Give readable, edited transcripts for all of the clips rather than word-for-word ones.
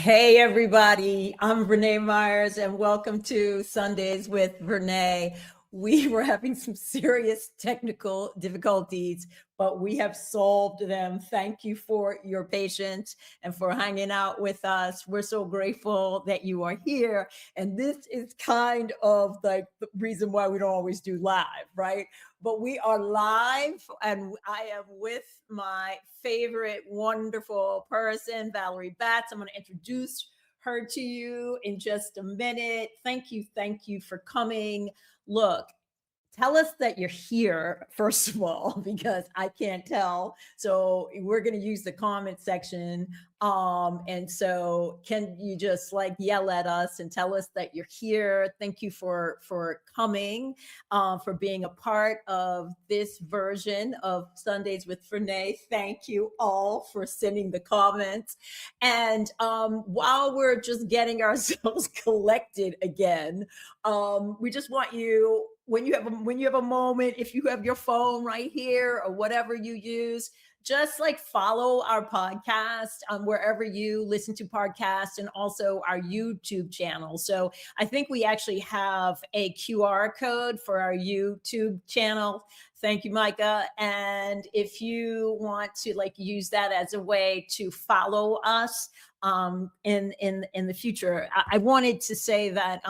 Hey, everybody. I'm Vernā Myers, and welcome to Sundays with Vernā. We were having some serious technical difficulties, but we have solved them. Thank you for your patience and for hanging out with us. We're so grateful that you are here. And this is kind of like the reason why we don't always do live, right? But we are live, and I am with my favorite wonderful person, Valerie Batts. I'm going to introduce her to you in just a minute. Thank you for coming. Look, tell us that you're here, first of all, because I can't tell. So we're going to use the comment section. And so can you just like yell at us and tell us that you're here? Thank you for coming, for being a part of this version of Sundays with Vernā. Thank you all for sending the comments. And while we're just getting ourselves collected again, we just want you, when you have a moment, if you have your phone right here or whatever you use, just like follow our podcast wherever you listen to podcasts, and also our YouTube channel. So I think we actually have a QR code for our YouTube channel. Thank you, Micah. And if you want to like use that as a way to follow us in the future, I wanted to say that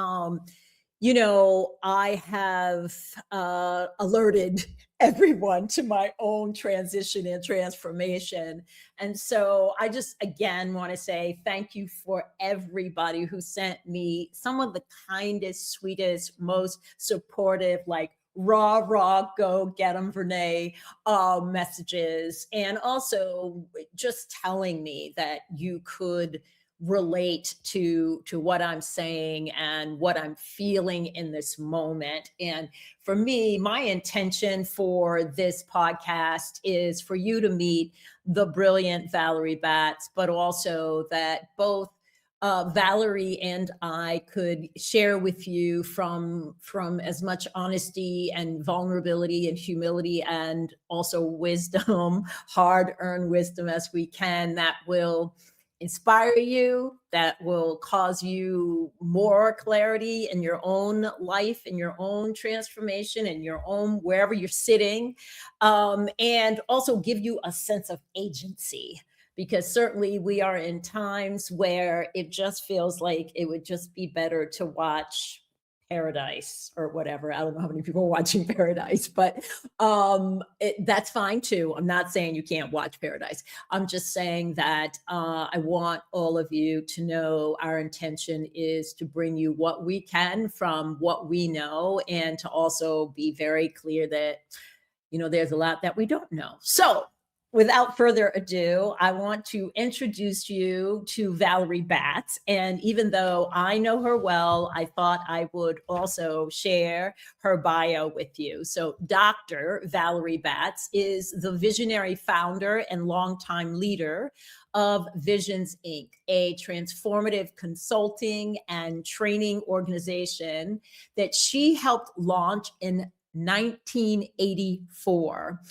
I have alerted everyone to my own transition and transformation. And so I just, again, want to say thank you for everybody who sent me some of the kindest, sweetest, most supportive, like, raw, go get them, Vernā, messages. And also just telling me that you could relate to what I'm saying and what I'm feeling in this moment. And for me, my intention for this podcast is for you to meet the brilliant Valerie Batts, but also that both Valerie and I could share with you from as much honesty and vulnerability and humility, and also wisdom, hard-earned wisdom, as we can, that will inspire you, that will cause you more clarity in your own life, in your own transformation, in your own, wherever you're sitting, and also give you a sense of agency. Because certainly we are in times where it just feels like it would just be better to watch Paradise or whatever. I don't know how many people are watching Paradise, but that's fine too. I'm not saying you can't watch Paradise. I'm just saying that I want all of you to know our intention is to bring you what we can from what we know, and to also be very clear that, there's a lot that we don't know. So without further ado, I want to introduce you to Valerie Batts. And even though I know her well, I thought I would also share her bio with you. So Dr. Valerie Batts is the visionary founder and longtime leader of Visions Inc., a transformative consulting and training organization that she helped launch in 1984.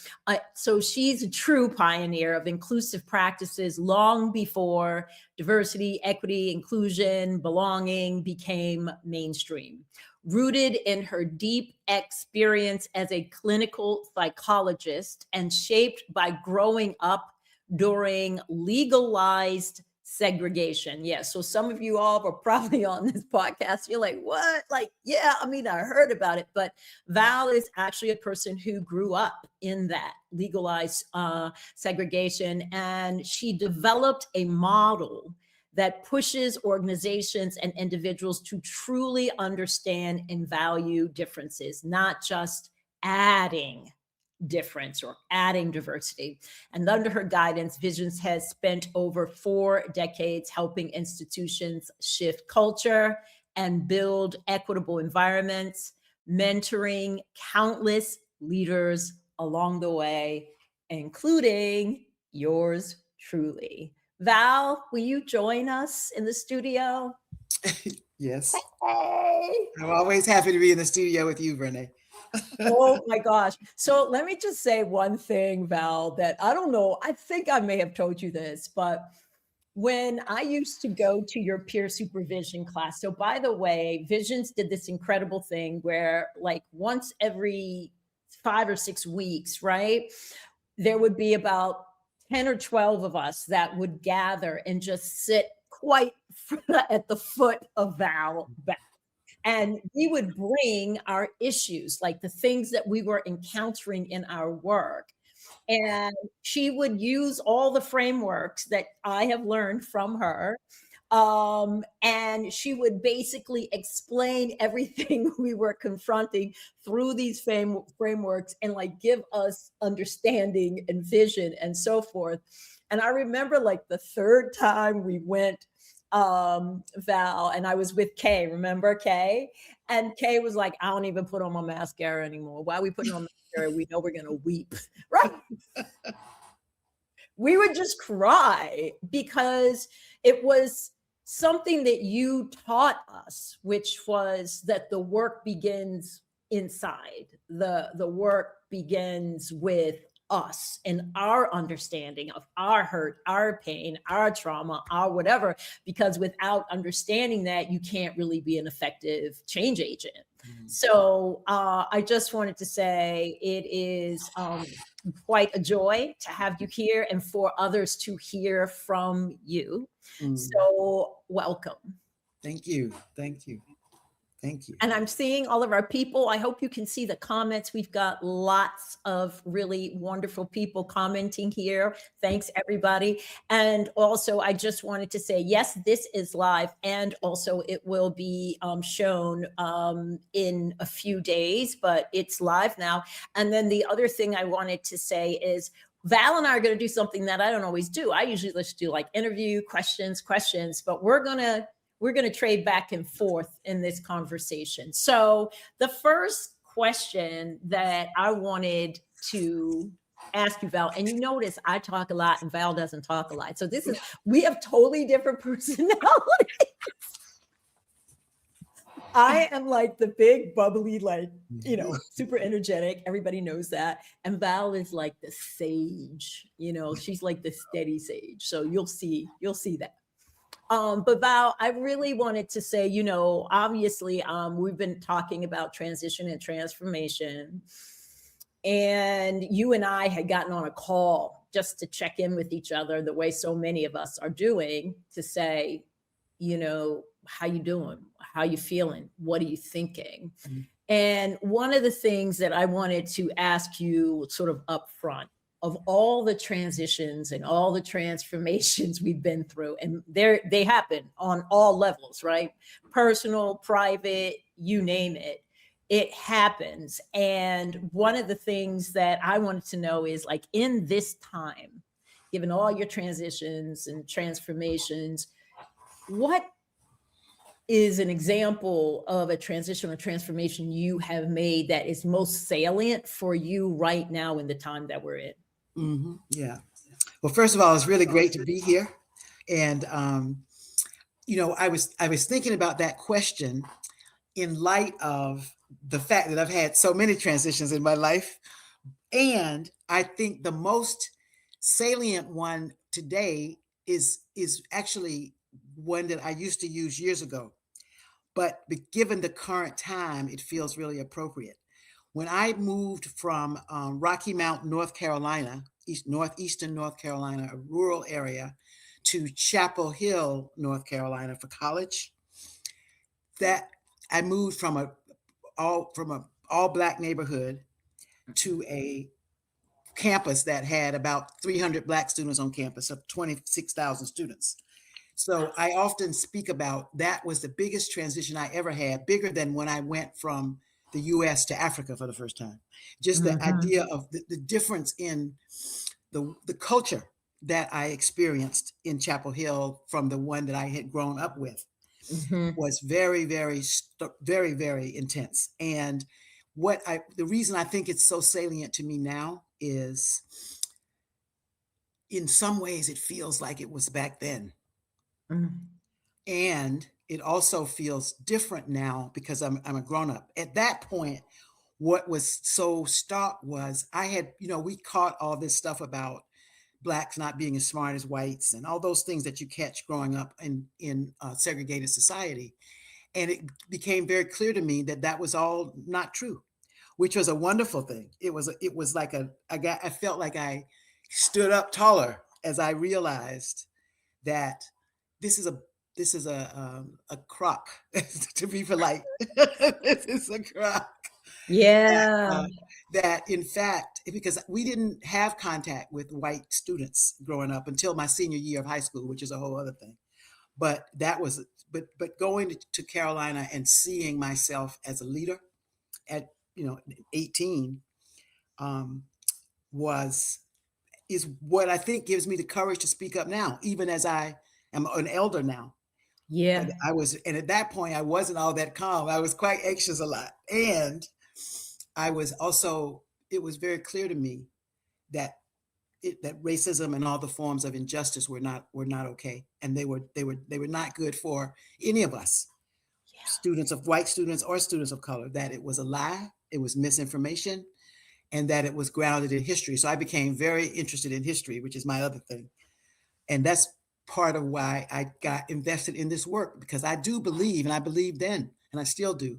So she's a true pioneer of inclusive practices long before diversity, equity, inclusion, belonging became mainstream. Rooted in her deep experience as a clinical psychologist and shaped by growing up during legalized segregation. Yeah. So some of you all were probably on this podcast. You're like, what? Like, yeah, I mean, I heard about it, but Val is actually a person who grew up in that legalized segregation. And she developed a model that pushes organizations and individuals to truly understand and value differences, not just adding difference or adding diversity. And under her guidance, Visions has spent over 4 decades helping institutions shift culture and build equitable environments, mentoring countless leaders along the way, including yours truly. Val, will you join us in the studio? Yes. Hey. I'm always happy to be in the studio with you, Vernā. Oh my gosh. So let me just say one thing, Val, that I don't know. I think I may have told you this, but when I used to go to your peer supervision class. So, by the way, Visions did this incredible thing where, like, once every 5 or 6 weeks, right, there would be about 10 or 12 of us that would gather and just sit quite at the foot of Val. And we would bring our issues, like the things that we were encountering in our work. And she would use all the frameworks that I have learned from her. And she would basically explain everything we were confronting through these frameworks and like give us understanding and vision and so forth. And I remember like the third time we went, Val, and I was with Kay. Remember Kay? And Kay was like, I don't even put on my mascara anymore. Why are we putting on mascara? We know we're gonna weep, right? We would just cry because it was something that you taught us, which was that the work begins inside. The work begins with us and our understanding of our hurt, our pain, our trauma, our whatever, because without understanding that, you can't really be an effective change agent. So I just wanted to say it is quite a joy to have you here and for others to hear from you. So welcome. Thank you. Thank you. Thank you. And I'm seeing all of our people. I hope you can see the comments. We've got lots of really wonderful people commenting here. Thanks, everybody. And also, I just wanted to say, yes, this is live, and also it will be shown in a few days, but it's live now. And then the other thing I wanted to say is, Val and I are going to do something that I don't always do. I usually just do like interview questions, but we're going to trade back and forth in this conversation. So the first question that I wanted to ask you, Val, and you notice I talk a lot and Val doesn't talk a lot. So we have totally different personalities. I am like the big bubbly, like, super energetic. Everybody knows that. And Val is like the sage, she's like the steady sage. So you'll see that. But Val, I really wanted to say, obviously, we've been talking about transition and transformation, and you and I had gotten on a call just to check in with each other the way so many of us are doing, to say, how you doing? How you feeling? What are you thinking? And one of the things that I wanted to ask you sort of upfront, of all the transitions and all the transformations we've been through, and they happen on all levels, right? Personal, private, you name it, it happens. And one of the things that I wanted to know is, like, in this time, given all your transitions and transformations, what is an example of a transition or transformation you have made that is most salient for you right now in the time that we're in? Yeah. Well, first of all, it's really great to be here. And, I was thinking about that question in light of the fact that I've had so many transitions in my life. And I think the most salient one today is actually one that I used to use years ago. But given the current time, it feels really appropriate. When I moved from Rocky Mount, North Carolina, northeastern North Carolina, a rural area, to Chapel Hill, North Carolina for college, that I moved from a all Black neighborhood to a campus that had about 300 Black students on campus of 26,000 students. So I often speak about that was the biggest transition I ever had, bigger than when I went from the US to Africa for the first time. Just the idea of the difference in the culture that I experienced in Chapel Hill from the one that I had grown up with was very, very, very, very intense. And the reason I think it's so salient to me now is, in some ways, it feels like it was back then. And it also feels different now because I'm a grown-up. At that point, what was so stark was I had, we caught all this stuff about blacks not being as smart as whites and all those things that you catch growing up in segregated society. And it became very clear to me that that was all not true, which was a wonderful thing. It was like I felt like I stood up taller as I realized that this is a crock, to be polite. This is a crock that Yeah. that in fact, because we didn't have contact with white students growing up until my senior year of high school, which is a whole other thing. But that was but going to Carolina and seeing myself as a leader at 18 um, was is what I think gives me the courage to speak up now, even as I am an elder now. But Yeah. and at that point, I wasn't all that calm. I was quite anxious a lot. And I was also, it was very clear to me that that racism and all the forms of injustice were not okay. And they were not good for any of us, students of white students or students of color, that it was a lie, it was misinformation, and that it was grounded in history. So I became very interested in history, which is my other thing. And that's part of why I got invested in this work, because I do believe, and I believe then, and I still do,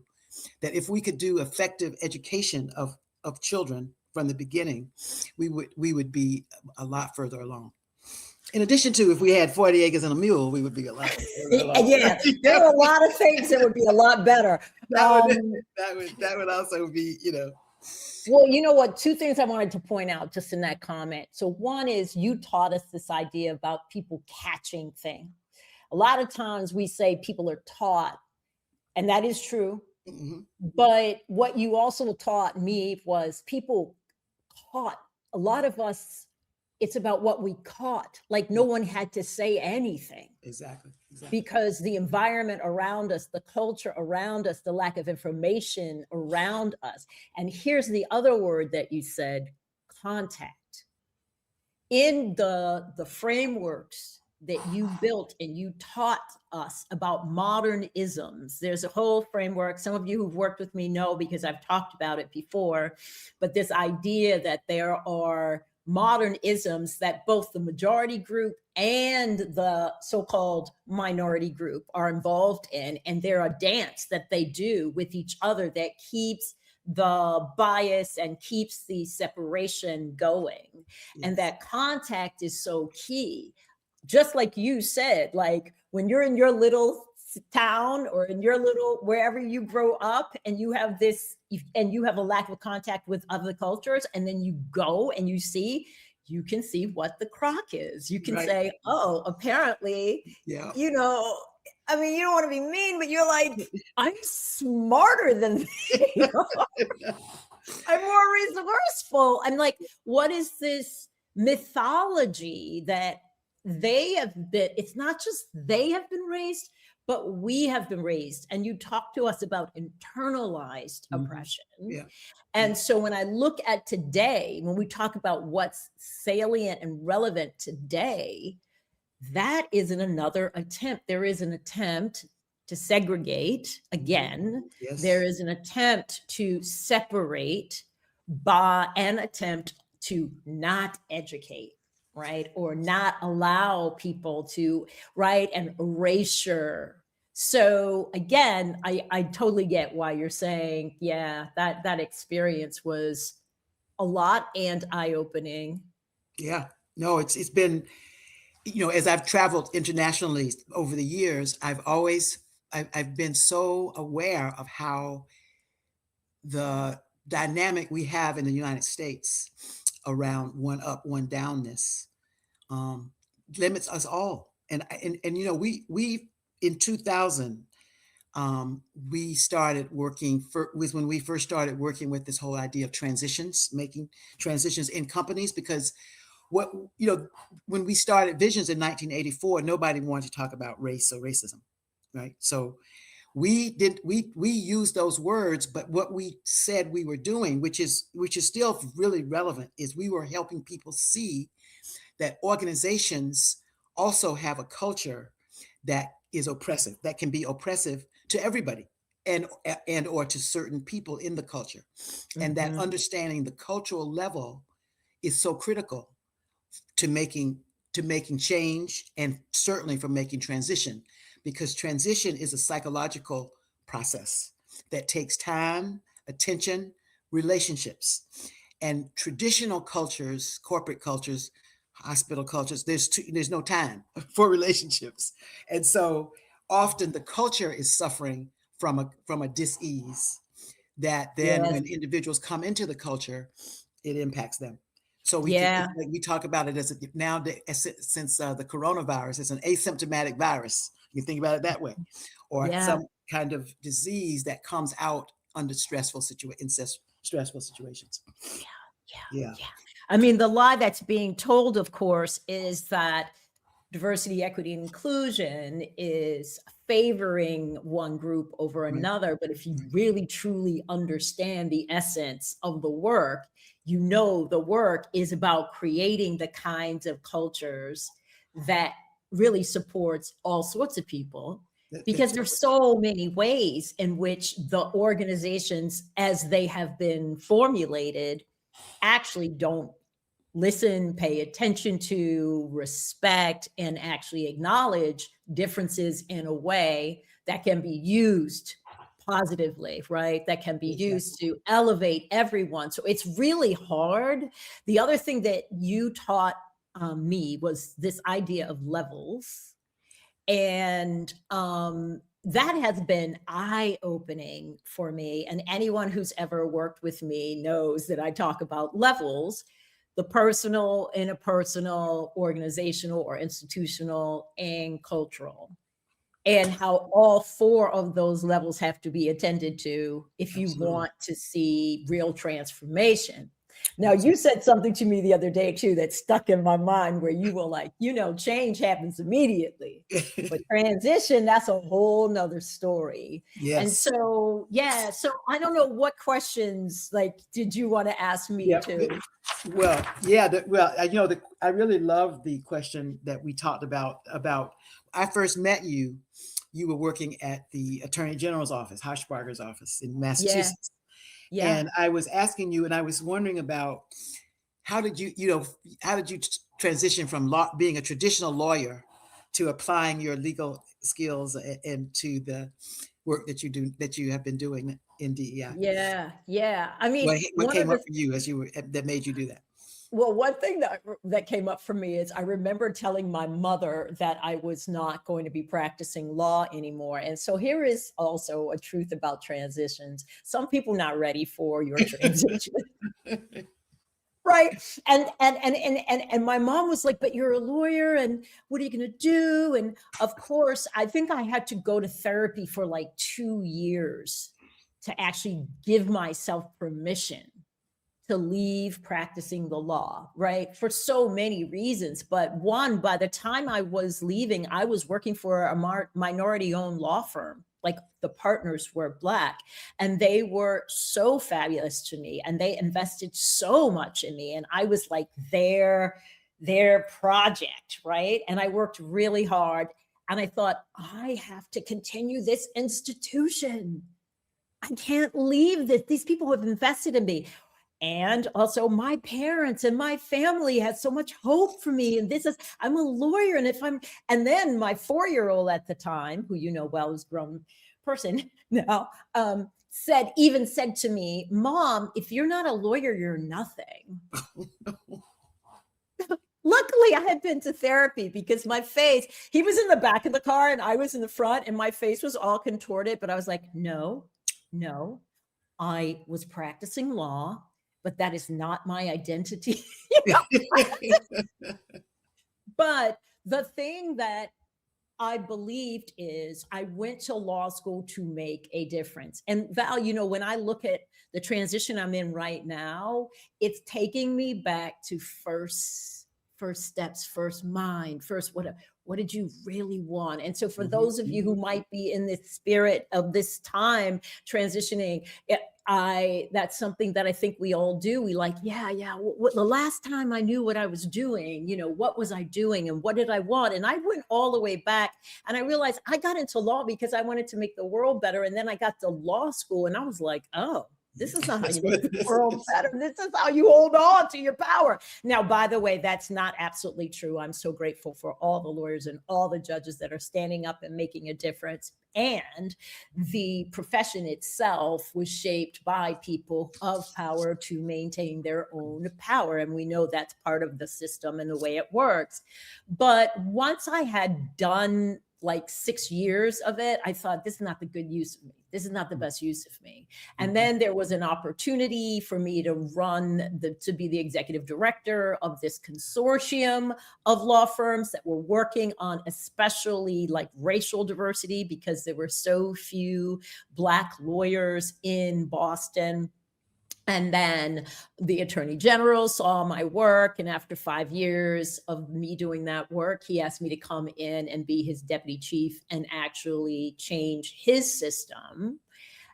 that if we could do effective education of children from the beginning, we would be a lot further along. In addition to, if we had 40 acres and a mule, we would be a lot further along. Yeah, there are a lot of things that would be a lot better. that would that would also be, Well, you know what? Two things I wanted to point out just in that comment. So one is you taught us this idea about people catching things. A lot of times we say people are taught, and that is true. Mhm. But what you also taught me was people caught. A lot of us, it's about what we caught. Like no one had to say anything Exactly. because the environment around us, the culture around us, the lack of information around us. And here's the other word that you said, contact. In the frameworks that you built and you taught us about modern isms, there's a whole framework. Some of you who've worked with me know because I've talked about it before, but this idea that there are modern isms that both the majority group and the so-called minority group are involved in, and they're a dance that they do with each other that keeps the bias and keeps the separation going. And Yes. that contact is so key. Just like you said, like when you're in your little town or in your little wherever you grow up and you have this and you have a lack of contact with other cultures, and then you go and you can see what the crock is. You can Right. say, oh, apparently, Yeah. I mean, you don't want to be mean, but you're like, I'm smarter than they are. I'm more resourceful. I'm like, what is this mythology that they have been? It's not just they have been raised, but we have been raised. And you talk to us about internalized oppression. Yeah. And so when I look at today, when we talk about what's salient and relevant today, that is another attempt. There is an attempt to segregate again. Yes. There is an attempt to separate by an attempt to not educate, right? Or not allow people to, right? And erasure. So again, I totally get why you're saying, yeah, that experience was a lot and eye-opening. Yeah. No, it's been, as I've traveled internationally over the years, I've been so aware of how the dynamic we have in the United States around one up, one downness um, limits us all. And we in 2000 we started working was when we first started working with this whole idea of transitions, making transitions in companies, because what when we started Visions in 1984, nobody wanted to talk about race or racism, right? So we used those words, but what we said we were doing, which is still really relevant, is we were helping people see that organizations also have a culture that is oppressive, that can be oppressive to everybody, and or to certain people in the culture, and that Mhm. understanding the cultural level is so critical to making change, and certainly for making transition, because transition is a psychological process that takes time, attention, relationships. And traditional cultures, corporate cultures, hospital cultures, there's no time for relationships. And so often the culture is suffering from a dis-ease that then Yes. when individuals come into the culture, it impacts them. So it's Yeah. like we talk about it as now since the coronavirus, it's an asymptomatic virus. You think about it that way, or Yeah. some kind of disease that comes out under stressful situations. Yeah. Yeah. Yeah, Yeah. I mean, the lie that's being told, of course, is that diversity, equity, and inclusion is favoring one group over right, another. But if you right, really truly understand the essence of the work, you know the work is about creating the kinds of cultures that really supports all sorts of people, because that's there's so many ways in which the organizations as they have been formulated actually don't listen, pay attention to, respect, and actually acknowledge differences in a way that can be used positively, right? That can be used exactly. to elevate everyone. So it's really hard. The other thing that you taught me was this idea of levels. And that has been eye-opening for me. And anyone who's ever worked with me knows that I talk about levels: the personal, interpersonal, organizational or institutional, and cultural, and how all four of those levels have to be attended to if you Absolutely, want to see real transformation. Now, you absolutely. said something to me the other day too that stuck in my mind, where you were like, change happens immediately, but transition, that's a whole nother story. And Yes. so, yeah, so I don't know what questions like did you want to ask me Yeah. too? Well, yeah. I really love the question that we talked about. I first met you. You were working at the Attorney General's office, Harshbarger's office in Yeah, Massachusetts, yeah. and I was asking you, and I was wondering about how did you transition from being a traditional lawyer to applying your legal skills into the work that you have been doing in DEI? Yeah, yeah. I mean, What one of came up the for you as you were that made you do that? well, one thing that came up for me is I remember telling my mother that I was not going to be practicing law anymore. And so here is also a truth about transitions. Some people not ready for your transition. Right. And my mom was like, but you're a lawyer and what are you gonna do? And of course, I think I had to go to therapy for like 2 years to actually give myself permission to leave practicing the law, right? For so many reasons. But one, by the time I was leaving, I was working for a minority owned law firm. Like the partners were Black, and they were so fabulous to me, and they invested so much in me. And I was like their project, right? And I worked really hard. And I thought, I have to continue this institution. I can't leave this. These people have invested in me. And also my parents and my family had so much hope for me. And this is, I'm a lawyer. And then my 4-year-old at the time, who you know well is a grown person now, even said to me, Mom, if you're not a lawyer, you're nothing. Luckily, I had been to therapy because my face, he was in the back of the car and I was in the front and my face was all contorted. But I was like, no, no, I was practicing law, but that is not my identity. You know? But the thing that I believed is I went to law school to make a difference. And Val, when I look at the transition I'm in right now, it's taking me back to first steps, first mind, first what did you really want? And so for Mhm, those of you mhm. who might be in the spirit of this time transitioning, I that's something that I think we all do. We like, yeah. The last time I knew what I was doing, what was I doing and what did I want? And I went all the way back and I realized I got into law because I wanted to make the world better. And then I got to law school and I was like, oh. This is not how That's you what make the this world is. better. This is how you hold on to your power. Now, by the way, that's not absolutely true. I'm so grateful for all the lawyers and all the judges that are standing up and making a difference. And the profession itself was shaped by people of power to maintain their own power. And we know that's part of the system and the way it works. But once I had done like 6 years of it, I thought, this is not the good use of me. This is not the best use of me. And then there was an opportunity for me to to be the executive director of this consortium of law firms that were working on especially like racial diversity, because there were so few Black lawyers in Boston. And then the attorney general saw my work. And after 5 years of me doing that work, he asked me to come in and be his deputy chief and actually change his system.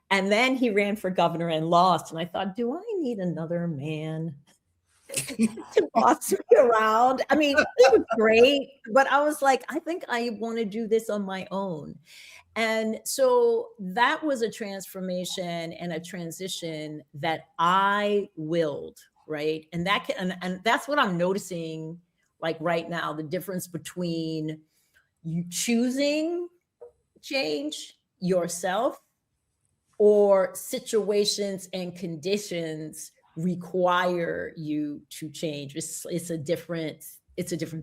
And then he ran for governor and lost. And I thought, do I need another man to boss me around? I mean, it was great, but I was like, I think I want to do this on my own. And so that was a transformation and a transition that I willed, right? And and that's what I'm noticing like right now, the difference between you choosing change yourself or situations and conditions require you to change. It's a different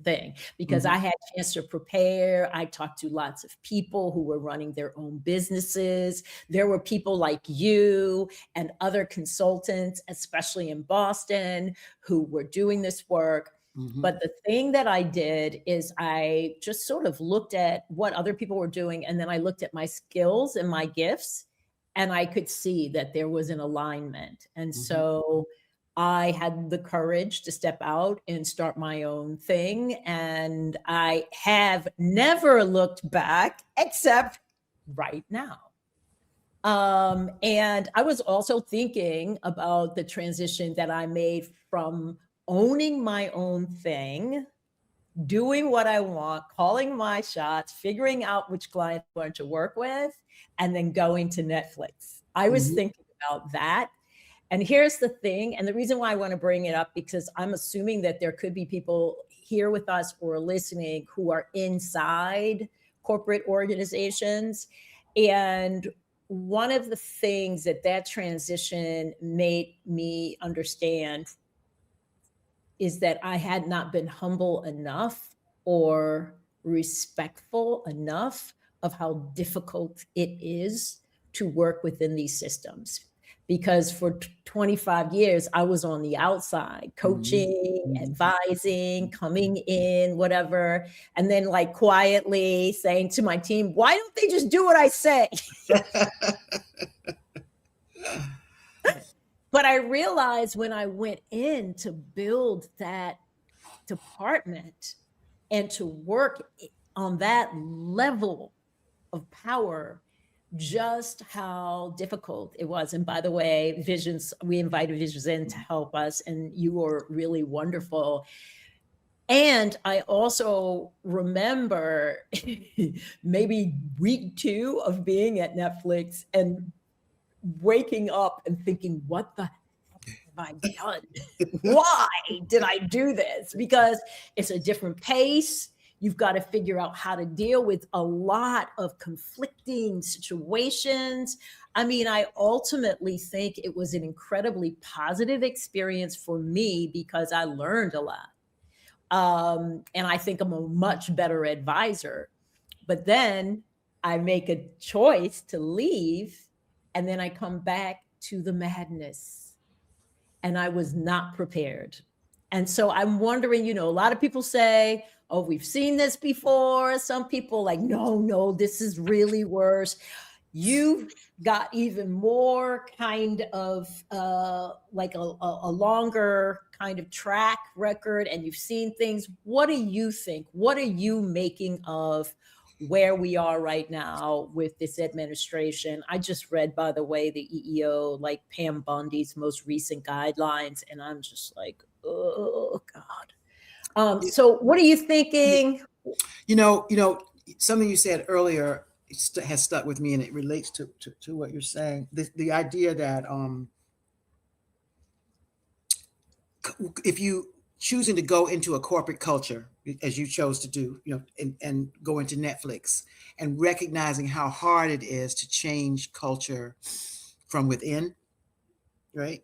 thing, because I Mhm. had a chance to prepare. I talked to lots of people who were running their own businesses. There were people like you and other consultants, especially in Boston, who were doing this work. Mhm. But the thing that I did is I just sort of looked at what other people were doing, and then I looked at my skills and my gifts, and I could see that there was an alignment. And Mhm. so I had the courage to step out and start my own thing. And I have never looked back except right now. And I was also thinking about the transition that I made from owning my own thing, doing what I want, calling my shots, figuring out which client I wanted to work with, and then going to Netflix. I was Mhm. thinking about that. And here's the thing, and the reason why I want to bring it up, because I'm assuming that there could be people here with us or listening who are inside corporate organizations. And one of the things that transition made me understand is that I had not been humble enough or respectful enough of how difficult it is to work within these systems. Because for 25 years, I was on the outside, Mhm. coaching, Mhm. advising, coming in, whatever. And then, like, quietly saying to my team, why don't they just do what I say? But I realized when I went in to build that department and to work on that level of power, just how difficult it was. And by the way, Visions, we invited Visions in to help us, and you were really wonderful. And I also remember maybe week 2 of being at Netflix and waking up and thinking, what the have I done? Why did I do this? Because it's a different pace. You've got to figure out how to deal with a lot of conflicting situations. I mean, I ultimately think it was an incredibly positive experience for me because I learned a lot. And I think I'm a much better advisor. But then I make a choice to leave, and then I come back to the madness, and I was not prepared. And so I'm wondering, a lot of people say, oh, we've seen this before. Some people like, no, no, this is really worse. You've got even more kind of like a longer kind of track record, and you've seen things. What do you think? What are you making of where we are right now with this administration? I just read, by the way, the EEO, like Pam Bundy's most recent guidelines, and I'm just like, oh God. Yeah, So what are you yeah. thinking? Something you said earlier has stuck with me, and it relates to what you're saying. The idea that if you choosing to go into a corporate culture as you chose to do, and go into Netflix, and recognizing how hard it is to change culture from within, right,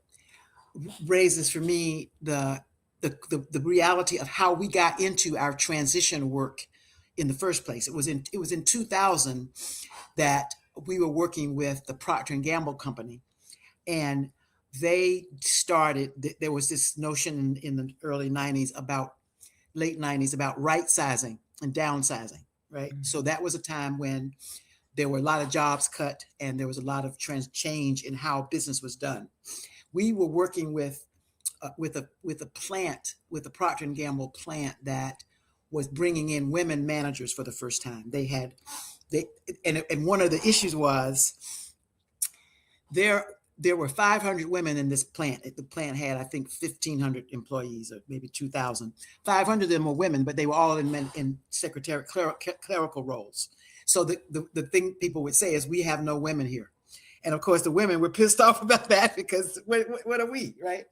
raises for me the reality of how we got into our transition work in the first place. It was in 2000 that we were working with the Procter and Gamble company, and they started. There was this notion in the early '90s about late '90s about right sizing and downsizing. Right, so that was a time when there were a lot of jobs cut, and there was a lot of change in how business was done. We were working with a plant, with the Procter and Gamble plant that was bringing in women managers for the first time. They and one of the issues was there were 500 women in this plant. The plant had, I think, 1,500 employees, or maybe 2,000. 500 of them were women, but they were all in secretary clerical roles. So the thing people would say is, we have no women here. And of course, the women were pissed off about that, because what are we, right?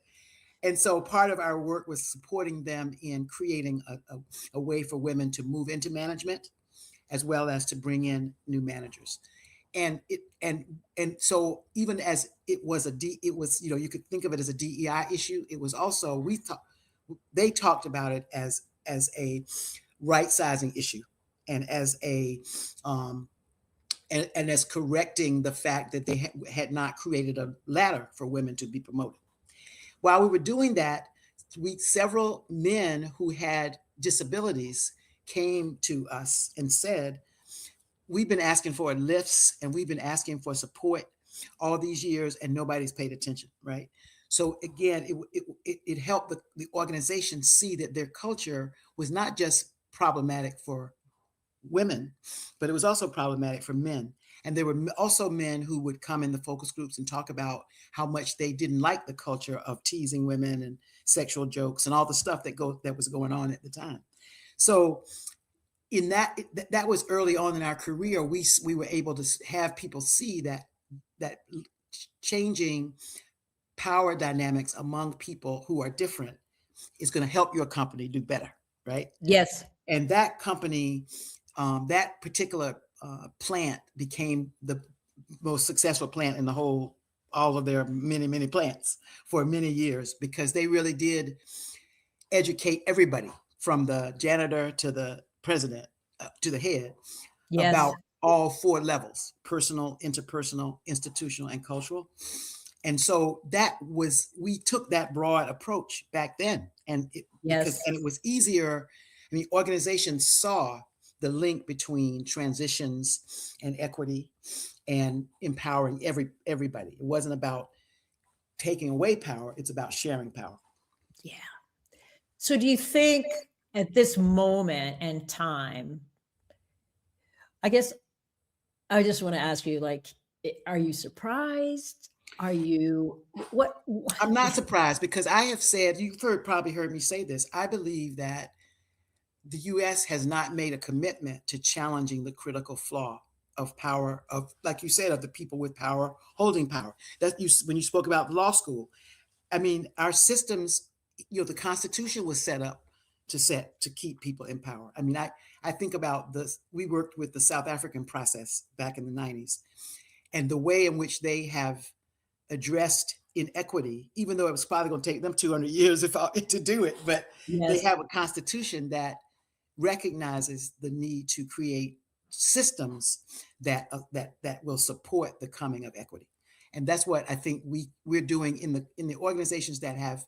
And so part of our work was supporting them in creating a way for women to move into management, as well as to bring in new managers. And so even as it was you could think of it as a DEI issue. It was also, they talked about it as a right sizing issue, and as a and as correcting the fact that they had not created a ladder for women to be promoted. While we were doing that, several men who had disabilities came to us and said, we've been asking for lifts, and we've been asking for support all these years, and nobody's paid attention, right? So again, it helped the organization see that their culture was not just problematic for women, but it was also problematic for men. And there were also men who would come in the focus groups and talk about how much they didn't like the culture of teasing women and sexual jokes and all the stuff that was going on at the time. So in that was early on in our career. We were able to have people see that changing power dynamics among people who are different is going to help your company do better, right? Yes. And that company, that particular plant became the most successful plant in all of their many plants for many years, because they really did educate everybody, from the janitor to the president, to the head, Yes. about all four levels: personal, interpersonal, institutional, and cultural. And so we took that broad approach back then, and it Yes. was easier. I mean, organizations saw the link between transitions and equity and empowering everybody. It wasn't about taking away power, it's about sharing power. Yeah. So do you think at this moment and time, I guess I just want to ask you, like, are you surprised? Are you what? I'm not surprised, because I have said, probably heard me say this. I believe that the US has not made a commitment to challenging the critical flaw of power, of, like you said, of the people with power holding power. When you spoke about law school, I mean, our systems, the Constitution was set up to keep people in power. I mean, I think about this. We worked with the South African process back in the '90s, and the way in which they have addressed inequity, even though it was probably going to take them 200 years to do it, but they Yes. have a constitution that recognizes the need to create systems that will support the coming of equity. And that's what I think we're doing in the organizations that have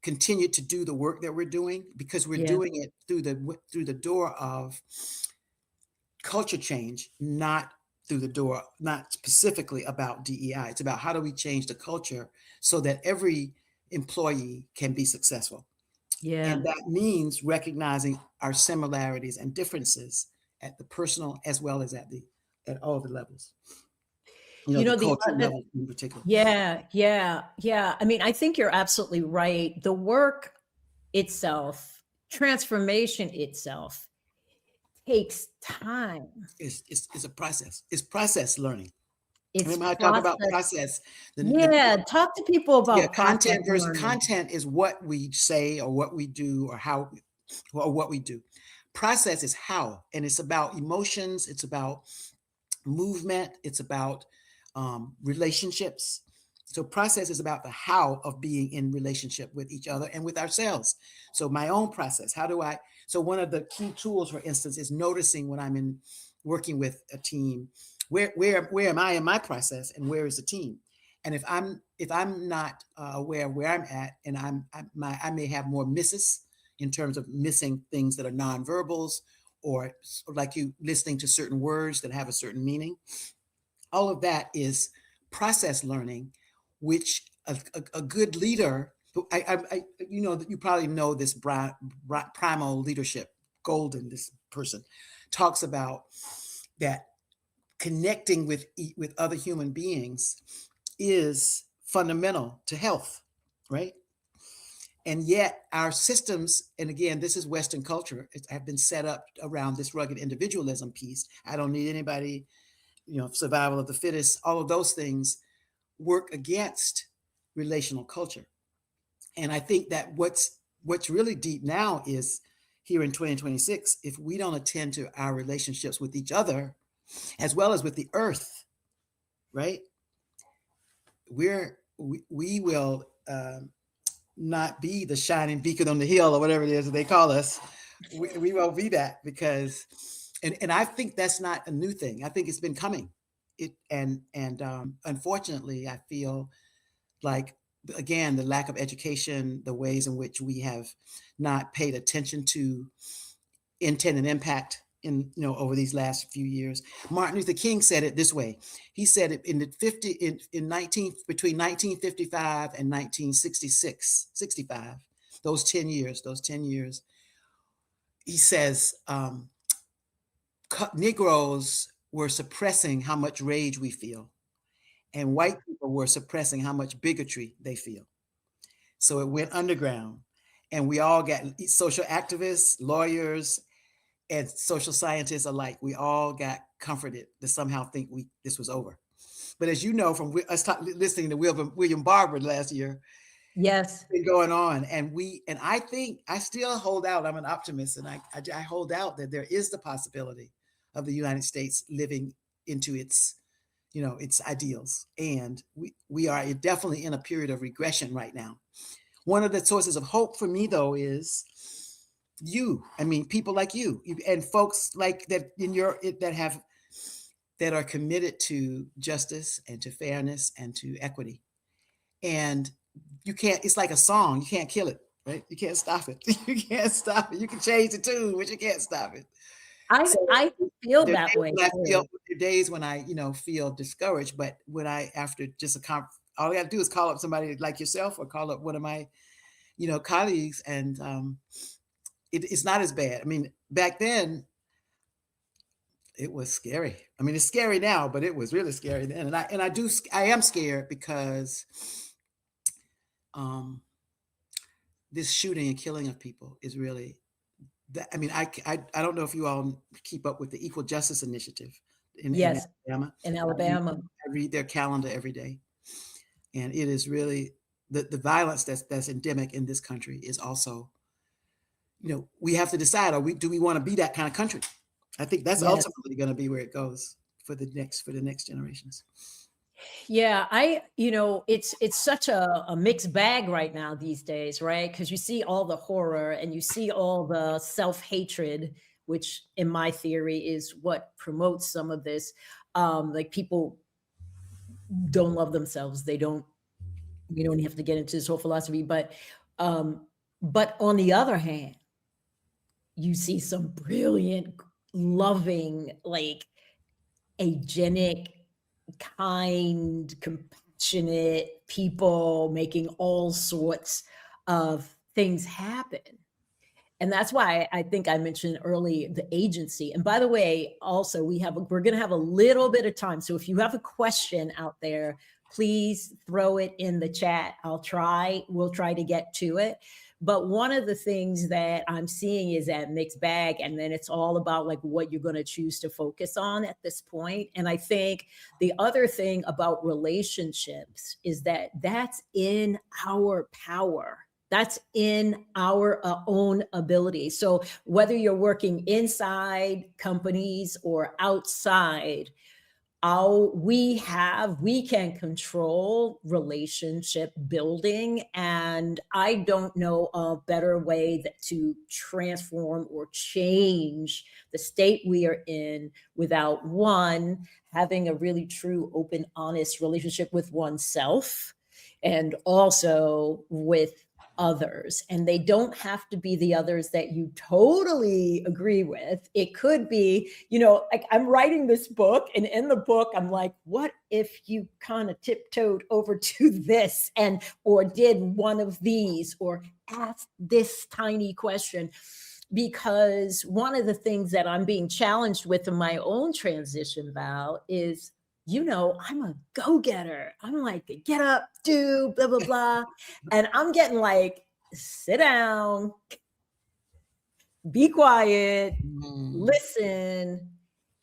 continued to do the work that we're doing, because we're Yeah. doing it through the door of culture change, not through the door, not specifically about DEI. It's about how do we change the culture so that every employee can be successful. Yeah. And that means recognizing our similarities and differences at the personal, as well as at all the levels. You The know, cultural level in particular. yeah. I mean, I think you're absolutely right. The work itself, transformation itself, takes time. It's a process. It's process learning. It's Remember I talk about process. process. Yeah, talk to people Yeah, about process content versus learning. content is what we say or what we do or how or what we do. Process is how, and it's about emotions. It's about movement. It's about relationships. So process is about the how of being in relationship with each other and with ourselves. So my own process, how do I, so one of the key tools, for instance, is noticing when I'm in working with a team, where am I in my process and where is the team? And if I'm not aware of where I'm at, and I may have more misses in terms of missing things that are nonverbals, or like you listening to certain words that have a certain meaning. All of that is process learning, which a good leader, you probably know this primal leadership, Golden, this person talks about that connecting with other human beings is fundamental to health, right? And yet our systems, and again, this is Western culture, have been set up around this rugged individualism piece. I don't need anybody, survival of the fittest, all of those things work against relational culture. And I think that what's really deep now is here in 2026, if we don't attend to our relationships with each other as well as with the earth, right? We will not be the shining beacon on the hill or whatever it is that they call us. We won't be that because, and I think that's not a new thing. I think it's been coming. Unfortunately, I feel like, again, the lack of education, the ways in which we have not paid attention to intent and impact over these last few years. Martin Luther King said it this way. He said it between 1955 and 1965, those 10 years, he says, Negroes were suppressing how much rage we feel, and white people were suppressing how much bigotry they feel. So it went underground, and we all got, social activists, lawyers, and social scientists alike, we all got comforted to somehow think this was over. But as you know from us listening to William Barber last year, Yes. it's been going on, and I think I still hold out. I'm an optimist, and I hold out that there is the possibility of the United States living into its ideals, and we are definitely in a period of regression right now. One of the sources of hope for me, though, is people like you and folks like that that are committed to justice and to fairness and to equity. And it's like a song, you can't kill it, right? You can't stop it. You can't stop it. You can change the tune, but you can't stop it. So I feel there that way are too. days when I feel discouraged, but when after just all I got to do is call up somebody like yourself or call up one of my colleagues, and it's not as bad. I mean, back then it was scary. I mean, it's scary now, but it was really scary then. And I am scared because this shooting and killing of people is really that. I mean, I don't know if you all keep up with the Equal Justice Initiative in Yes, Alabama. in Alabama. I read their calendar every day, and it is really the violence that's endemic in this country is also, we have to decide: do we want to be that kind of country? I think that's Yes. ultimately going to be where it goes for the next generations. Yeah, it's such a mixed bag right now these days, right? Because you see all the horror and you see all the self-hatred, which in my theory is what promotes some of this. Like people don't love themselves. They don't, we don't have to get into this whole philosophy, but on the other hand, you see some brilliant, loving, like agenic, kind, compassionate people making all sorts of things happen. And that's why I think I mentioned early the agency. And by the way, also we're going to have a little bit of time. So if you have a question out there, please throw it in the chat. We'll try to get to it. But one of the things that I'm seeing is that mixed bag. And then it's all about like what you're going to choose to focus on at this point. And I think the other thing about relationships is that that's in our power. That's in our own ability. So whether you're working inside companies or outside, we can control relationship building. And I don't know a better way to transform or change the state we are in without, one, having a really true, open, honest relationship with oneself, and also with others. And they don't have to be the others that you totally agree with. It could be, like I'm writing this book, and in the book, I'm like, what if you kind of tiptoed over to this or did one of these or asked this tiny question? Because one of the things that I'm being challenged with in my own transition, Val, is I'm a go-getter. I'm like, get up, do, blah, blah, blah. And I'm getting like, sit down, be quiet, listen.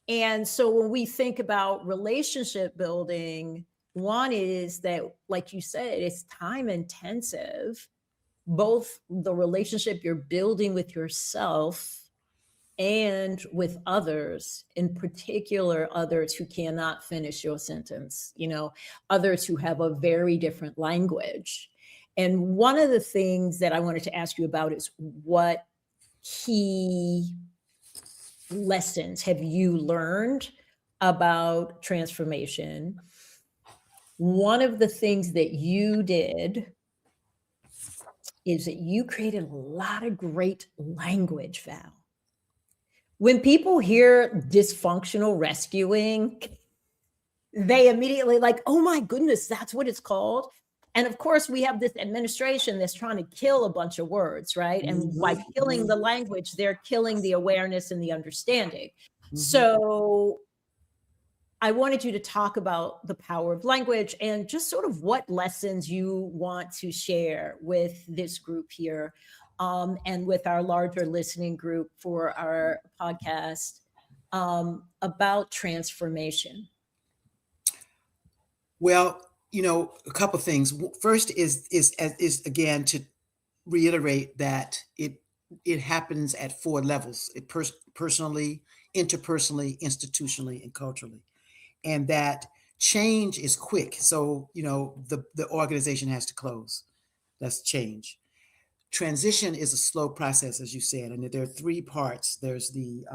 And so when we think about relationship building, one is that, like you said, it's time intensive, both the relationship you're building with yourself and with others, in particular, others who cannot finish your sentence, others who have a very different language. And one of the things that I wanted to ask you about is, what key lessons have you learned about transformation? One of the things that you did is that you created a lot of great language, Val. When people hear dysfunctional rescuing, they immediately like, oh my goodness, that's what it's called. And of course, we have this administration that's trying to kill a bunch of words, right? And by killing the language, they're killing the awareness and the understanding. So I wanted you to talk about the power of language and just sort of what lessons you want to share with this group here, and with our larger listening group for our podcast, about transformation. Well, a couple things. First is again to reiterate that it happens at 4 levels: personally, interpersonally, institutionally, and culturally, and that change is quick. So the organization has to close. That's change. Transition is a slow process, as you said, and there are 3 parts. There's the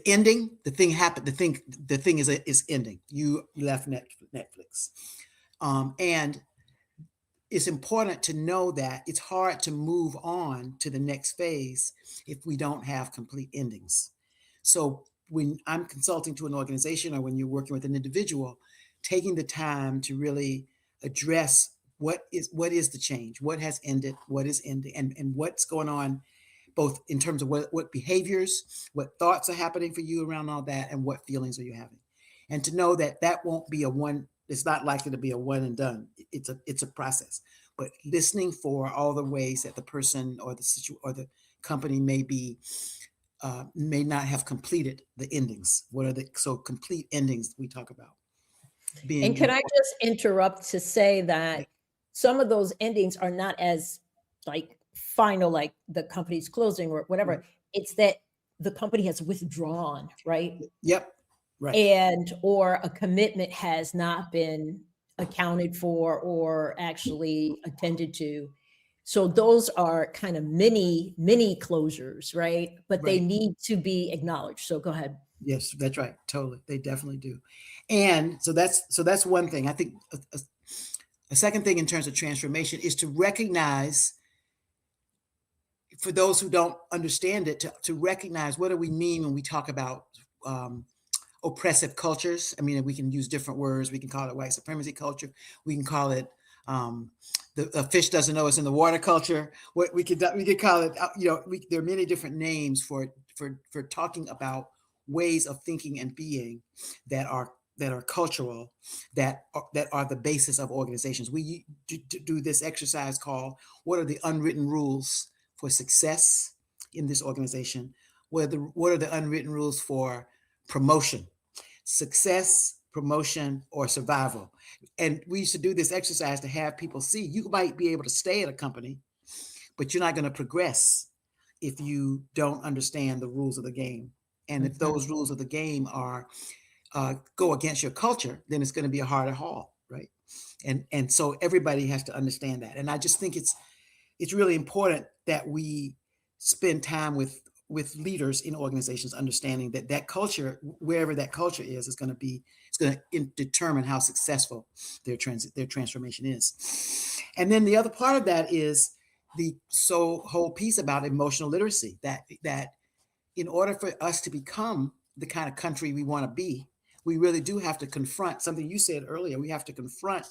ending. The thing happened. The thing is ending. You left Netflix, and it's important to know that it's hard to move on to the next phase if we don't have complete endings. So when I'm consulting to an organization, or when you're working with an individual, taking the time to really address what is the change, what has ended, what is ending, and what's going on, both in terms of what behaviors, what thoughts are happening for you around all that, and what feelings are you having. And to know that won't be it's not likely to be a one and done. It's a process. But listening for all the ways that the person or the company may not have completed the endings. What are the complete endings we talk about? And can I just interrupt to say that some of those endings are not as like final, like the company's closing or whatever. It's that the company has withdrawn, right? Yep. Right. Or a commitment has not been accounted for or actually attended to. So those are kind of mini closures, right? But they need to be acknowledged. So go ahead. Yes, that's right. Totally. They definitely do. And so that's one thing. I think a second thing in terms of transformation is to recognize, for those who don't understand it, to recognize what do we mean when we talk about oppressive cultures. I mean, we can use different words. We can call it white supremacy culture. We can call it the fish doesn't know it's in the water culture. What we could call it, there are many different names for talking about ways of thinking and being that are that are cultural, that are the basis of organizations. We do this exercise called, what are the unwritten rules for success in this organization? What are the unwritten rules for promotion, success, promotion, or survival? And we used to do this exercise to have people see, you might be able to stay at a company, but you're not going to progress if you don't understand the rules of the game. And if Mhm. those rules of the game are go against your culture, then it's going to be a harder haul, right? And so everybody has to understand that. And I just think it's really important that we spend time with leaders in organizations, understanding that that culture, wherever that culture is going to be, it's going to determine how successful their transformation is. And then the other part of that is the whole piece about emotional literacy, that in order for us to become the kind of country we want to be, we really do have to confront something you said earlier. We have to confront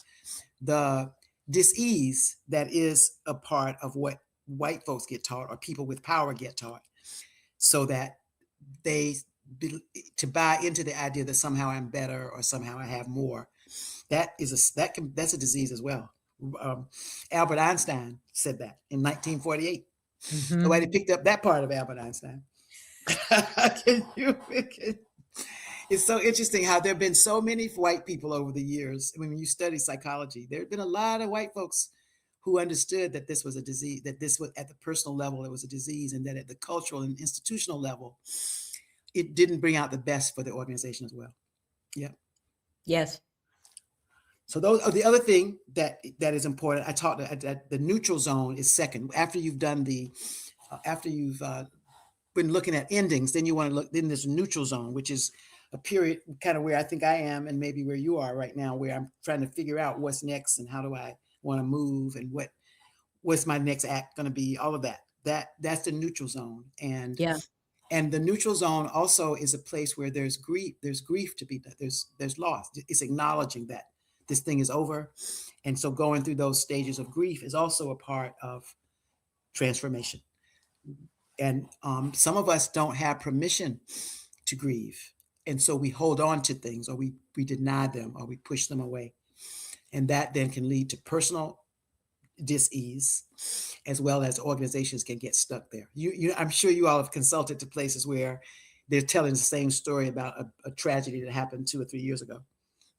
the dis-ease that is a part of what white folks get taught, or people with power get taught, so that they to buy into the idea that somehow I'm better or somehow I have more. That's a disease as well. Um, Albert Einstein said that in 1948. Nobody Mhm. picked up that part of Albert Einstein. Can you? It's so interesting how there have been so many white people over the years. I mean, when you study psychology, there have been a lot of white folks who understood that this was a disease, that this was at the personal level, it was a disease, and that at the cultural and institutional level, it didn't bring out the best for the organization as well. Yeah. Yes. So those are the other thing that is important. I taught that the neutral zone is second. After you've done after you've been looking at endings, then you want to look, then there's a neutral zone, which is a period kind of where I think I am, and maybe where you are right now, where I'm trying to figure out what's next and how do I want to move, and what's my next act going to be, all of that's the neutral zone. Yeah. And the neutral zone also is a place where there's grief to be done, there's loss. It's acknowledging that this thing is over. And so going through those stages of grief is also a part of transformation. And some of us don't have permission to grieve, and so we hold on to things, or we deny them, or we push them away, and that then can lead to personal dis-ease, as well as organizations can get stuck there. I'm sure you all have consulted to places where they're telling the same story about a tragedy that happened 2 or 3 years ago,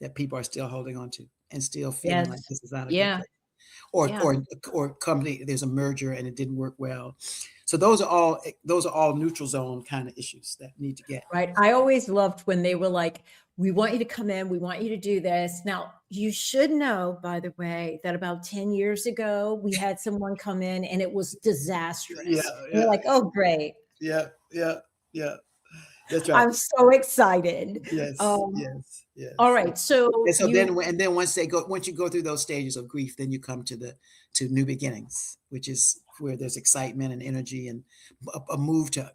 that people are still holding on to and still feeling like Yes. this is not a good Yeah. place. or Yeah. or or company, there's a merger and it didn't work well. So those are all neutral zone kind of issues that need to get. Right. I always loved when they were like, we want you to come in, we want you to do this. Now, you should know, by the way, that about 10 years ago, we had someone come in and it was Yeah, disastrous. And we're yeah, like, oh, great. yeah, yeah, yeah. That's right. I'm so excited. Yes, Um, yes, all yes. right. So And so you, then once you go through those stages of grief, then you come to new beginnings, which is where there's excitement and energy, and a move to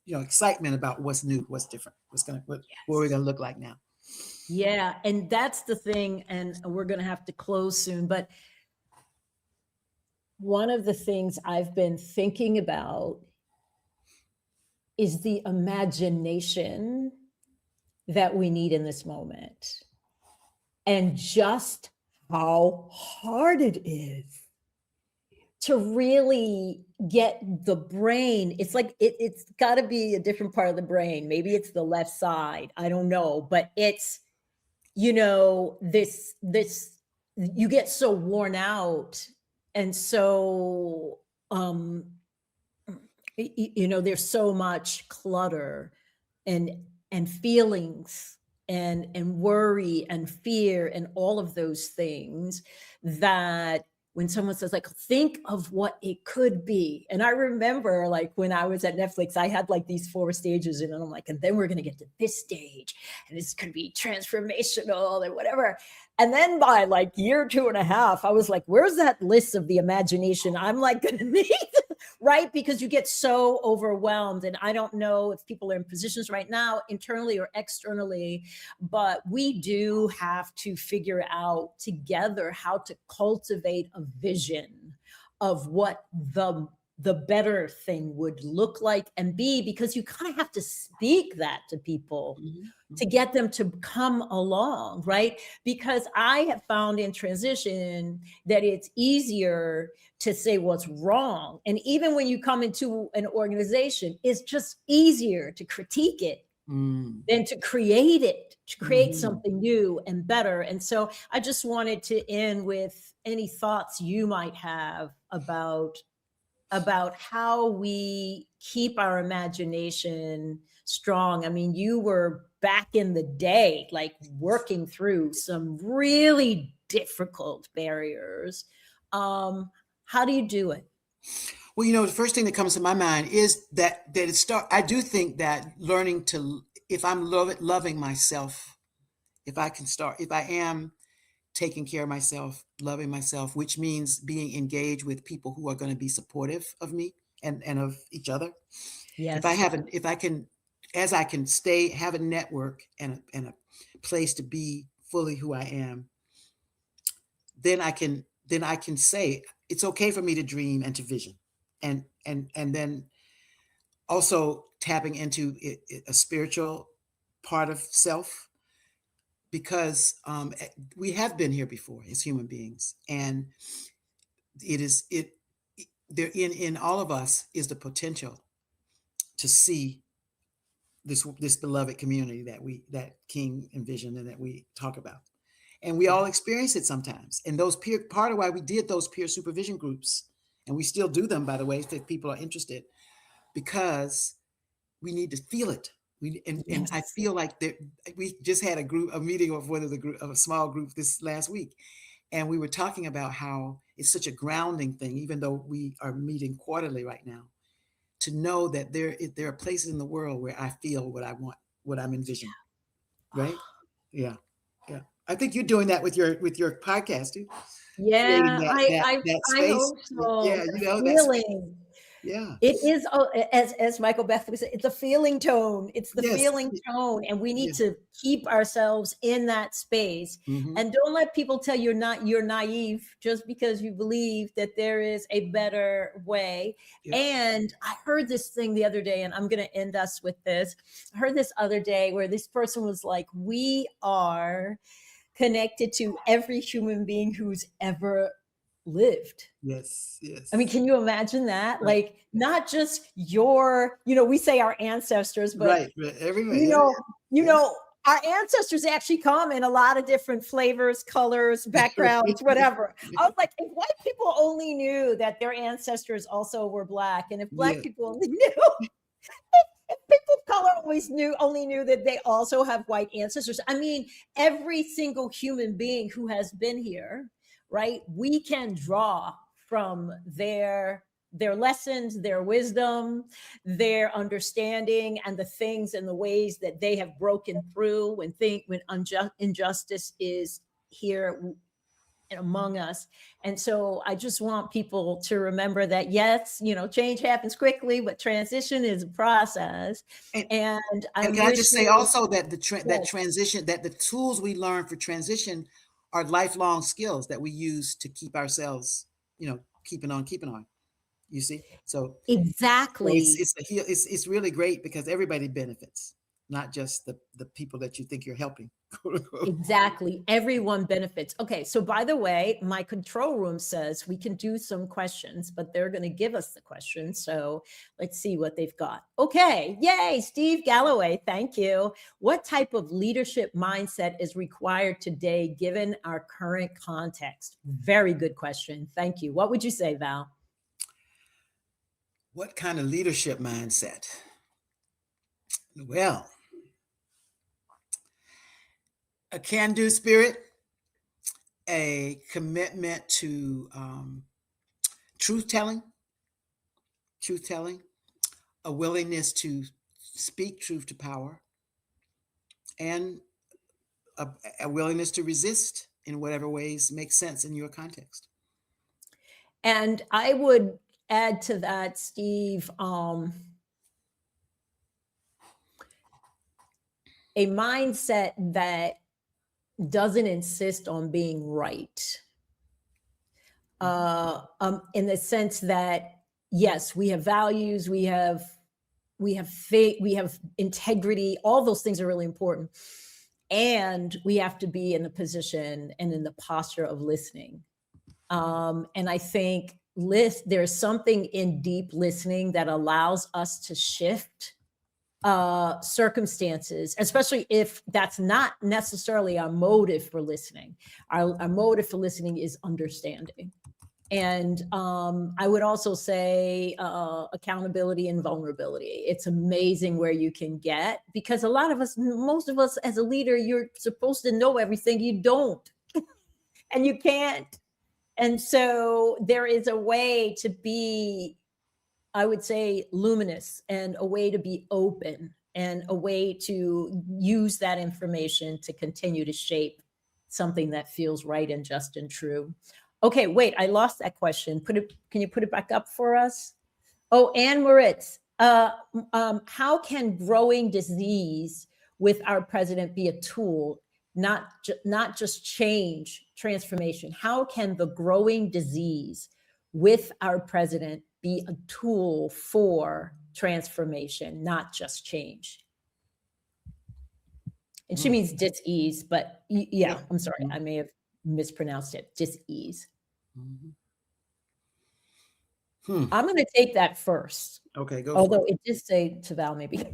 excitement about what's new, what's different, what we're gonna look like now. yeah. And that's the thing. And we're going to have to close soon. But one of the things I've been thinking about is the imagination that we need in this moment, and just how hard it is to really get the brain. It's like it's got to be a different part of the brain. Maybe it's the left side. I don't know, but it's this you get so worn out, and so um there's so much clutter and feelings and worry and fear and all of those things, that when someone says, like, think of what it could be. And I remember, like, when I was at Netflix, I had like these 4 stages, and I'm like, and then we're going to get to this stage, and it's going to be transformational and whatever. And then by like year 2.5, I was like, where's that list of the imagination I'm like going to need? Right? Because you get so overwhelmed. And I don't know if people are in positions right now, internally or externally, but we do have to figure out together how to cultivate a vision of what the the better thing would look like and be, because you kind of have to speak that to people Mhm, to mhm, get them to come along, right? Because I have found in transition that it's easier to say what's wrong. And even when you come into an organization, it's just easier to critique it mm, than to create it, to create mhm. something new and better. And so I just wanted to end with any thoughts you might have about how we keep our imagination strong. I mean, you were back in the day, like working through some really difficult barriers. Um, how do you do it? Well, the first thing that comes to my mind is that it start. I do think that learning to, if I'm loving myself, if I am taking care of myself, loving myself, which means being engaged with people who are going to be supportive of me and of each other. Yes. If I can, as I can have a network and a place to be fully who I am, then I can say it's okay for me to dream and to vision, and then also tapping into a spiritual part of self, because we have been here before as human beings, and it is it there in all of us is the potential to see this beloved community that King envisioned and that we talk about. And we Yeah. all experience it sometimes. And those part of why we did those peer supervision groups, and we still do them, by the way, if people are interested, because we need to feel it. And I Yes. feel like we just had a meeting of one of the group of a small group this last week, and we were talking about how it's such a grounding thing, even though we are meeting quarterly right now, to know that there are places in the world where I feel what I want, what I'm envisioning, right? Yeah, yeah. I think you're doing that with your podcast too, creating Yeah, that I space. hope so. Yeah, The that space. feeling. Yeah. It is, as Michael Bethany said, it's a feeling tone. It's the Yes. feeling tone, and we need Yeah. to keep ourselves in that space. Hmm. And don't let people tell you're naive just because you believe that there is a better way. Yeah. And I heard this thing the other day, and I'm going to end us with this. I heard this other day where this person was like, "We are connected to every human being who's ever lived." Yes. I mean, Yes. can you imagine that? Right. Like, not just we say our ancestors, but Right. Right. Everybody. you Yeah. know, you Yeah. know, our ancestors actually come in a lot of different flavors, colors, backgrounds, whatever. I was like, if white people only knew that their ancestors also were black, and if black Yeah. people only knew, if people of color only knew that they also have white ancestors. I mean, every single human being who has been here, right? We can draw from their lessons, their wisdom, their understanding, and the things and the ways that they have broken through when injustice is here and among us. And so I just want people to remember that, yes, change happens quickly, but transition is a process. And And and I'm can I just say wishing, also that that yes, transition, that the tools we learn for transition are lifelong skills that we use to keep ourselves, keeping on. You see, so exactly. it's really great because everybody benefits, not just the people that you think you're helping, quote unquote. Exactly. Everyone benefits. Okay. So, by the way, my control room says we can do some questions, but they're going to give us the questions. So, let's see what they've got. Okay. Yay. Steve Galloway. Thank you. What type of leadership mindset is required today given our current context? Very good question. Thank you. What would you say, Val? What kind of leadership mindset? Well, a can-do spirit, a commitment to truth telling, truth telling, a willingness to speak truth to power, and a, a willingness to resist in whatever ways make sense in your context. And I would add to that, Steve, a mindset that doesn't insist on being right, in the sense that yes, we have values, we have faith, we have integrity. All those things are really important. And we have to be in the position and in the posture of listening. And I think there's something in deep listening that allows us to shift circumstances, especially if that's not necessarily our motive for listening. Our motive for listening is understanding. And I would also say accountability and vulnerability. It's amazing where you can get, because a lot of us, most of us as a leader, you're supposed to know everything. You don't, and you can't. And so there is a way to be, I would say, luminous, and a way to be open, and a way to use that information to continue to shape something that feels right and just and true. Okay, wait, I lost that question. Can you put it back up for us? Oh, Anne Moritz, how can growing disease with our president be a tool, not just change, transformation? How can the growing disease with our president be a tool for transformation, not just change? And she means dis-ease, but yeah, I'm sorry, I may have mispronounced it. Dis-ease. I'm going to take that first. Okay, go Although for it. it did say to Val, maybe. I'm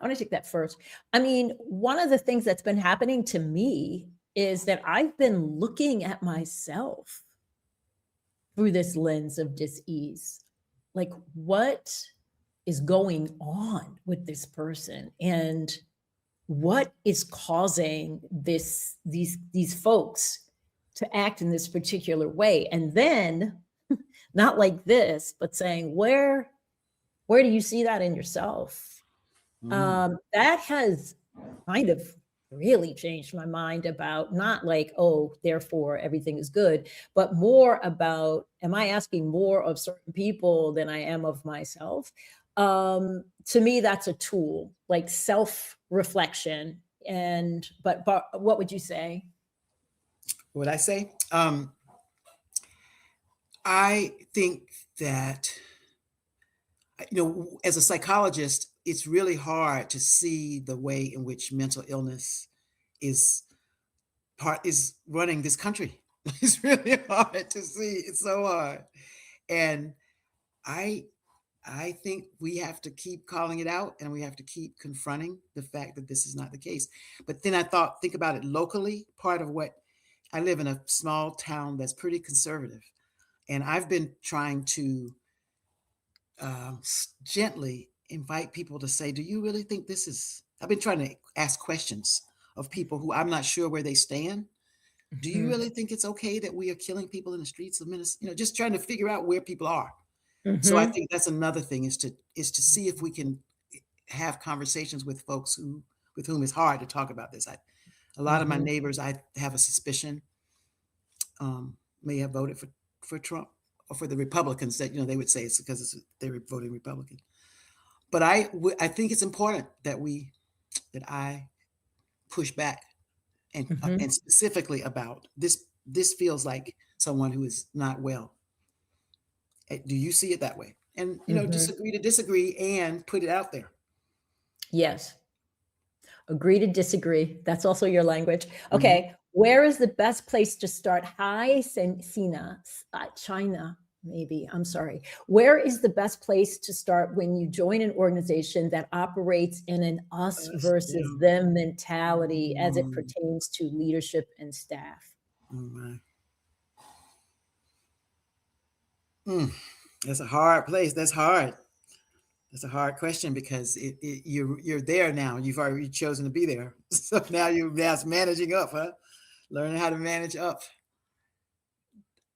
going to take that first. I mean, one of the things that's been happening to me is that I've been looking at myself through this lens of dis-ease. Like, what is going on with this person? And what is causing these folks to act in this particular way? And then, not like this, but saying, where do you see that in yourself? That has kind of really changed my mind about, not like, oh, therefore everything is good, but more about, am I asking more of certain people than I am of myself? To me, that's a tool, like self-reflection. But what would you say? What I say? I think that, as a psychologist, it's really hard to see the way in which mental illness is running this country. It's really hard to see. It's so hard. And I I think we have to keep calling it out, and we have to keep confronting the fact that this is not the case. But then think about it locally. Part of what I live in a small town that's pretty conservative, and I've been trying to gently invite people to say, "Do you really think this is?" I've been trying to ask questions of people who I'm not sure where they stand. Do you Mhm. really think it's okay that we are killing people in the streets of Minnesota? Just trying to figure out where people are. So I Mhm. think that's another thing, is to see if we can have conversations with folks with whom it's hard to talk about this. A lot of my Mhm. neighbors, I have a suspicion, may have voted for Trump or for the Republicans. That they would say it's because they're voting Republican. But I think it's important that I push back, Mhm. and specifically about this. This feels like someone who is not well. Do you see it that way? And Mhm. disagree to disagree and put it out there. Yes. Agree to disagree. That's also your language. Mhm. Okay. Where is the best place to start? Hi, Sina, China, maybe. I'm sorry. Where is the best place to start when you join an organization that operates in an us Us, versus them. them mentality as it Mm, pertains to leadership and staff? oh my. Mm, that's a hard place. That's hard. That's a hard question because you're there now. You've already chosen to be there. So now it's managing up, huh? Learning how to manage up.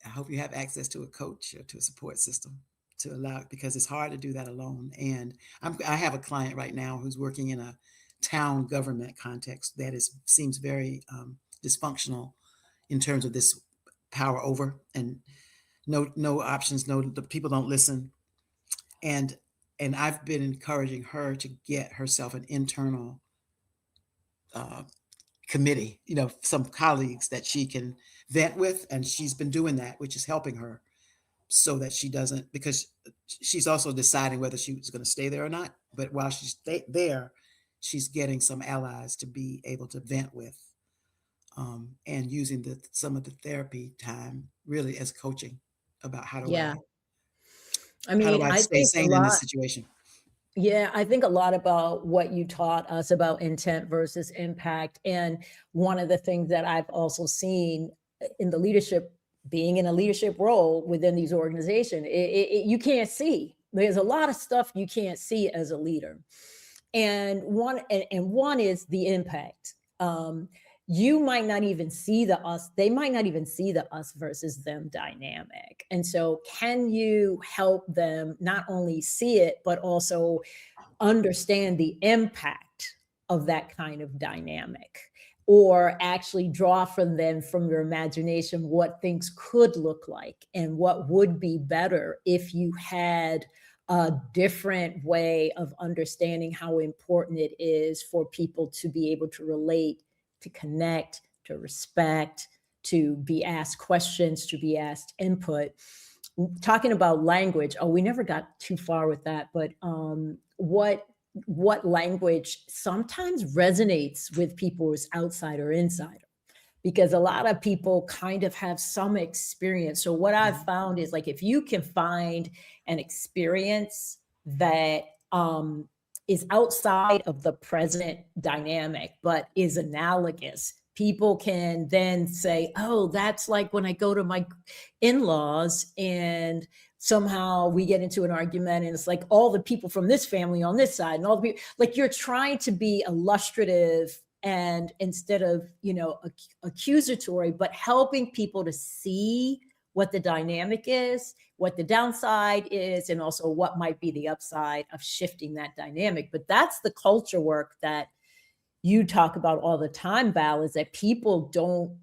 I hope you have access to a coach or to a support system to allow, because it's hard to do that alone. And I have a client right now who's working in a town government context that seems very dysfunctional in terms of this power over, and no options, no, the people don't listen. And I've been encouraging her to get herself an internal uh, committee, some colleagues that she can vent with, and she's been doing that, which is helping her. so that she doesn't, because she's also deciding whether she's going to stay there or not. But while she's there, she's getting some allies to be able to vent with, and using some of the therapy time really as coaching about Yeah. I how do mean, I I stay think a sane in this lot. situation? Yeah, I think a lot about what you taught us about intent versus impact. And one of the things that I've also seen in the leadership, being in a leadership role within these organizations, you can't see. There's a lot of stuff you can't see as a leader. And one is the impact. You might not even see the us, they might not even see the us versus them dynamic. And so, can you help them not only see it, but also understand the impact of that kind of dynamic, or actually draw from them, from your imagination, what things could look like and what would be better if you had a different way of understanding how important it is for people to be able to relate, to connect, to respect, to be asked questions, to be asked input. Talking about language, oh, we never got too far with that, but what language sometimes resonates with people as outsider insider, because a lot of people kind of have some experience. So what I've Mhm. found is, like, if you can find an experience that is outside of the present dynamic but is analogous, people can then say, oh, that's like when I go to my in-laws and somehow we get into an argument and it's like all the people from this family on this side and all the people, like, you're trying to be illustrative, and instead of, accusatory, but helping people to see what the dynamic is, what the downside is, and also what might be the upside of shifting that dynamic. But that's the culture work that you talk about all the time, Val, is that people don't,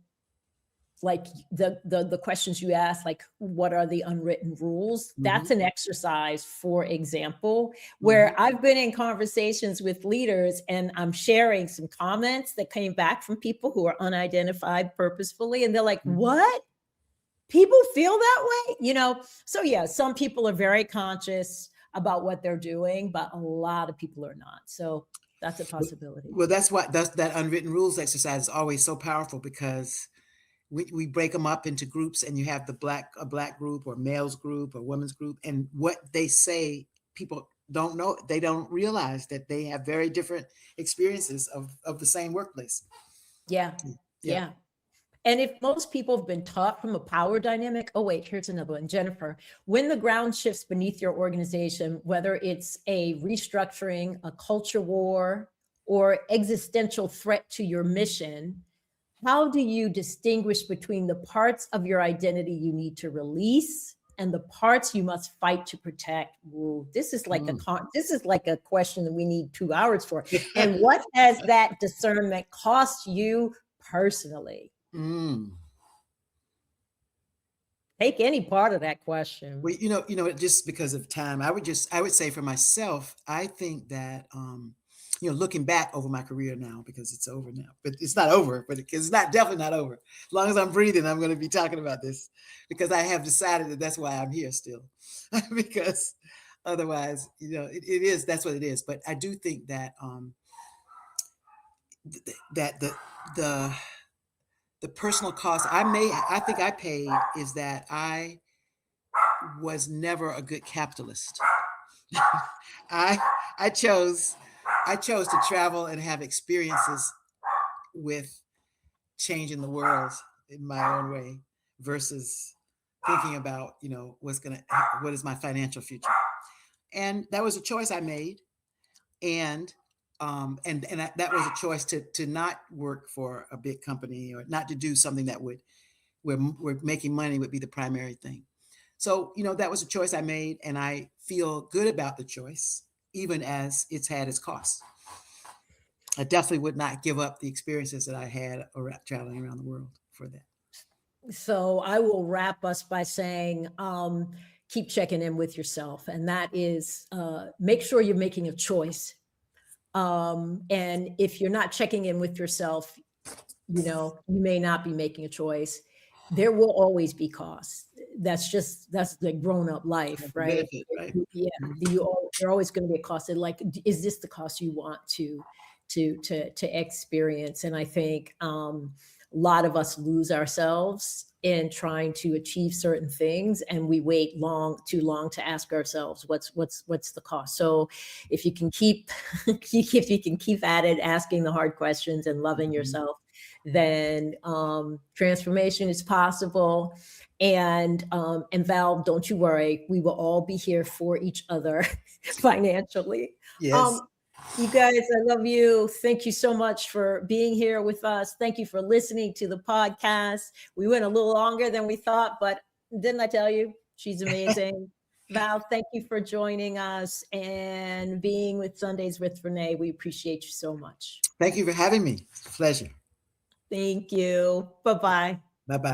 like, the questions you ask, like, what are the unwritten rules? That's Mhm. an exercise, for example, Mhm. where I've been in conversations with leaders and I'm sharing some comments that came back from people who are unidentified purposefully, and they're like, Mhm. what? People feel that way? So yeah, some people are very conscious about what they're doing, but a lot of people are not. So that's a Well, possibility. well, that's that unwritten rules exercise is always so powerful because we break them up into groups, and you have a black group or males group or women's group, and what they say, people don't know, they don't realize that they have very different experiences of the same workplace. Yeah. Yeah. Yeah. And if most people have been taught from a power dynamic, oh, wait, here's another one. Jennifer, when the ground shifts beneath your organization, whether it's a restructuring, a culture war, or existential threat to your mission, how do you distinguish between the parts of your identity you need to release and the parts you must fight to protect? Ooh, Mm. this is like a question that we need 2 hours for. And what has that discernment cost you personally? Mm. Take any part of that question. Well, just because of time, I would say for myself, I think that, looking back over my career now, because it's over now, but it's not over, but it's not, definitely not over. As long as I'm breathing, I'm going to be talking about this because I have decided that that's why I'm here still, because otherwise, it is, that's what it is. But I do think that, that the, the personal cost I think I paid is that I was never a good capitalist. I I chose I chose to travel and have experiences with changing the world in my own way versus thinking about, what is my financial future. And that was a choice I made. And that was a choice to not work for a big company or not to do something that would where making money would be the primary thing. So, that was a choice I made, and I feel good about the choice, even as it's had its costs. I definitely would not give up the experiences that I had traveling around the world for that. So I will wrap us by saying, keep checking in with yourself. And that is, make sure you're making a choice. And if you're not checking in with yourself, you may not be making a choice. there will always be costs. That's the grown-up life, The right? benefit, right? Yeah, Mhm. you're always going to be a cost. And like, is this the cost you want to experience? And I think a lot of us lose ourselves in trying to achieve certain things, and we wait too long to ask ourselves what's the cost. So if you can keep if you can keep at it, asking the hard questions and loving Mhm. yourself, then transformation is possible. And Val, don't you worry, we will all be here for each other financially. Yes. Um, you guys, I love you. Thank you so much for being here with us. Thank you for listening to the podcast. We went a little longer than we thought, but didn't I tell you? She's amazing. Val, thank you for joining us and being with Sundays with Vernā. We appreciate you so much. Thank you for having me. It's a pleasure. Thank you. Bye bye. Bye bye.